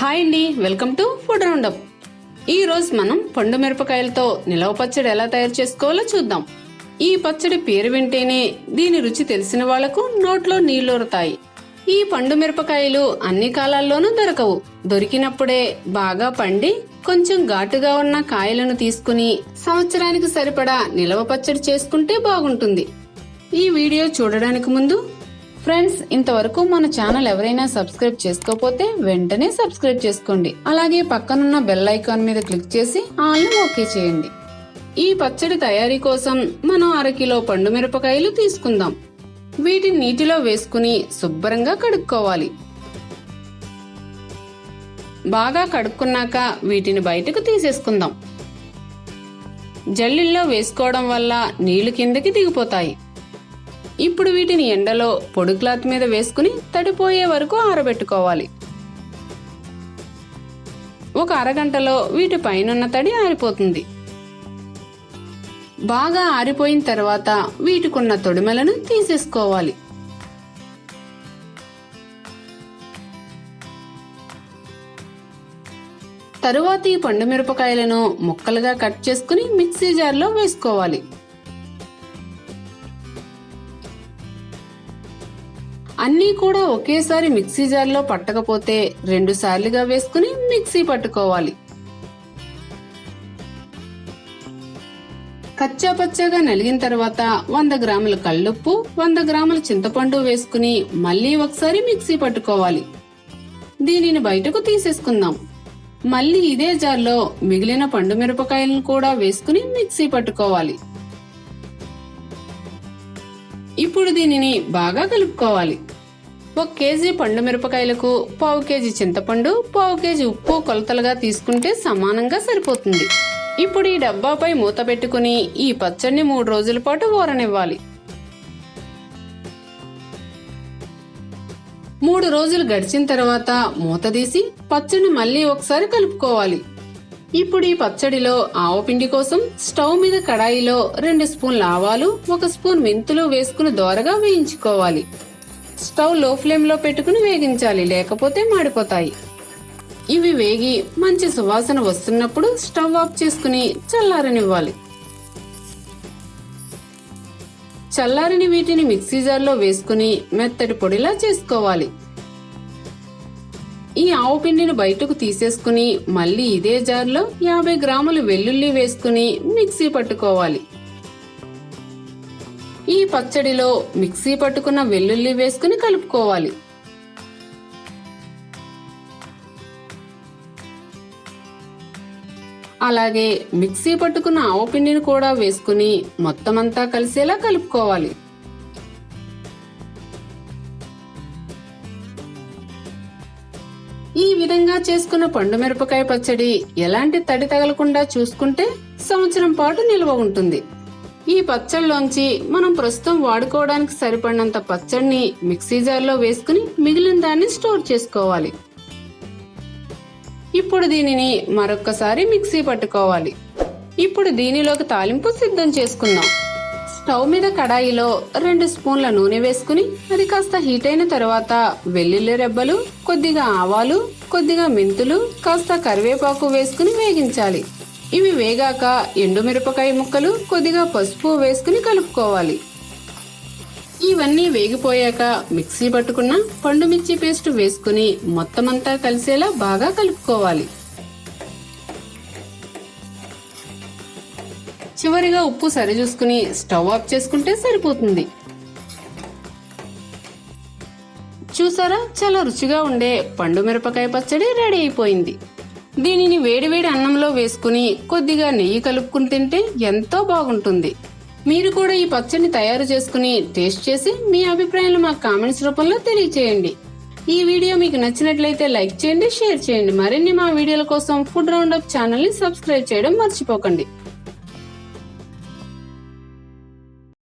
Hi అండి, welcome to food round up. ఈ రోజు మనం పండు మిరపకాయలతో నిలవ పచ్చడి ఎలా తయారు చేసుకోవాలో చూద్దాం. ఈ పచ్చడి పేరు వింటేనే దీని రుచి తెలిసిన వాళ్లకు నోట్లో నీళ్లూరుతాయి. ఈ పండు మిరపకాయలు అన్ని కాలాల్లోనూ దొరకవు. దొరికినప్పుడే బాగా పండి కొంచెం ఘాటుగా ఉన్న కాయలను తీసుకుని సంవత్సరానికి సరిపడా నిలవ పచ్చడి చేసుకుంటే బాగుంటుంది. ఈ వీడియో చూడడానికి ముందు ఫ్రెండ్స్, ఇంతవరకు మన ఛానల్ ఎవరైనా సబ్స్క్రైబ్ చేసుకోకపోతే వెంటనే సబ్స్క్రైబ్ చేసుకోండి. అలాగే పక్కనున్న బెల్ ఐకాన్ మీద క్లిక్ చేసి ఆల్ ని ఓకే చేయండి. ఈ పచ్చడి తయారీ కోసం మనం 1/2 కిలో పండు మిరపకాయలు తీసుకుందాం. వీటిని నీటిలో వేసుకుని శుభ్రంగా కడుక్కోవాలి. బాగా కడుక్కున్నాక వీటిని బయటకు తీసేసుకుందాం. జల్లిల్లో వేసుకోవడం వల్ల నీళ్లు కిందకి దిగిపోతాయి. ఇప్పుడు వీటిని ఎండలో పొడి క్లాత్ మీద వేసుకుని తడిపోయే వరకు ఆరబెట్టుకోవాలి. ఒక అరగంటలో వీటి పైనున్న తడి ఆరిపోతుంది. బాగా ఆరిపోయిన తర్వాత వీటికున్న తొడిమెలను తీసేసుకోవాలి. తరువాత ఈ పండు మిరపకాయలను ముక్కలుగా కట్ చేసుకుని మిక్సీ జార్లో వేసుకోవాలి. అన్నీ కూడా ఒకేసారి మిక్సీ జార్లో పట్టకపోతే 2 సార్లుగా వేసుకుని మిక్సీ పట్టుకోవాలి. కచ్చా పచ్చగా నలిగిన తర్వాత 100 గ్రాముల కల్లుప్పు, 100 గ్రాముల చింతపండు వేసుకుని మళ్లీ ఒకసారి మిక్సీ పట్టుకోవాలి. దీనిని బయటకు తీసేసుకుందాం. మళ్లీ ఇదే జార్లో మిగిలిన పండు మిరపకాయలను కూడా వేసుకుని మిక్సీ పట్టుకోవాలి. ఇప్పుడు దీనిని బాగా కలుపుకోవాలి. 1 కేజీ పండు మిరపకాయలకు 1/2 కేజీ చింతపండు, 1/2 కేజీ ఉప్పు కొలతలుగా తీసుకుంటే సమానంగా సరిపోతుంది. ఇప్పుడు ఈ డబ్బాపై మూత పెట్టుకుని ఈ పచ్చడిని 3 రోజుల పాటు ఊరనివ్వాలి. 3 రోజులు గడిచిన తర్వాత మూత తీసి పచ్చడిని మళ్లీ ఒకసారి కలుపుకోవాలి. ఇప్పుడు ఈ పచ్చడిలో ఆవపిండి కోసం స్టవ్ మీద కడాయిలో 2 స్పూన్ల ఆవాలు, 1 స్పూన్ మెంతులు వేసుకుని దోరగా వేయించుకోవాలి. స్టవ్ లో ఫ్లేమ్ లో పెట్టుకుని వేగించాలి, లేకపోతే మాడిపోతాయి. ఇవి వేగి మంచి సువాసన వస్తున్నప్పుడు స్టవ్ ఆఫ్ చేసుకుని చల్లారనివ్వాలి. చల్లారిని వీటిని మిక్సీ జార్లో వేసుకుని మెత్తటి పొడిలా చేసుకోవాలి. ఈ ఆవు పిండిని బయటకు తీసేసుకుని మళ్లీ ఇదే జార్లో 50 గ్రాములు వెల్లుల్లి వేసుకుని మిక్సీ పట్టుకోవాలి. ఈ పచ్చడిలో మిక్సీ పట్టుకున్న వెల్లుల్లి వేసుకుని కలుపుకోవాలి. అలాగే మిక్సీ పట్టుకున్న ఆవు పిండిని కూడా వేసుకుని మొత్తమంతా కలిసేలా కలుపుకోవాలి. ఈ విధంగా చేసుకున్న పండు మిరపకాయ పచ్చడి ఎలాంటి తడి తగలకుండా చూసుకుంటే సంవత్సరం పాటు నిల్వ ఉంటుంది. ఈ పచ్చడిలోంచి మనం ప్రస్తుతం వాడుకోవడానికి సరిపడినంత పచ్చడిని మిక్సీ జార్లో వేసుకుని మిగిలిన దాన్ని స్టోర్ చేసుకోవాలి. ఇప్పుడు దీనిని మరొక్కసారి మిక్సీ పట్టుకోవాలి. ఇప్పుడు దీనిలోకి తాలింపు సిద్ధం చేసుకుందాం. స్టవ్ మీద కడాయిలో 2 స్పూన్ల నూనె వేసుకుని అది కాస్త హీట్ అయిన తర్వాత వెల్లుల్లి రెబ్బలు, కొద్దిగా ఆవాలు, కొద్దిగా మెంతులు, కాస్త కరివేపాకు వేసుకుని వేగించాలి. ఇవి వేగాక ఎండుమిరపకాయ ముక్కలు, కొద్దిగా పసుపు వేసుకుని కలుపుకోవాలి. ఇవన్నీ వేగిపోయాక మిక్సీ పట్టుకున్న పండు మిర్చి పేస్ట్ వేసుకుని మొత్తమంతా కలిసేలా బాగా కలుపుకోవాలి. చివరిగా ఉప్పు సరిచూసుకుని స్టవ్ ఆఫ్ చేసుకుంటే సరిపోతుంది. చూసారా, చాలా రుచిగా ఉండే పండు మిరపకాయ పచ్చడి రెడీ అయిపోయింది. దీనిని వేడివేడి అన్నంలో వేసుకుని కొద్దిగా నెయ్యి కలుపుకుని తింటే ఎంతో బాగుంటుంది. మీరు కూడా ఈ పచ్చడిని తయారు చేసుకుని టేస్ట్ చేసి మీ అభిప్రాయాలు మాకు కామెంట్స్ రూపంలో తెలియచేయండి. ఈ వీడియో మీకు నచ్చినట్లయితే లైక్ చేయండి, షేర్ చేయండి. మరిన్ని మా వీడియోల కోసం ఫుడ్ రౌండప్ ఛానల్ ని సబ్స్క్రైబ్ చేయడం మర్చిపోకండి.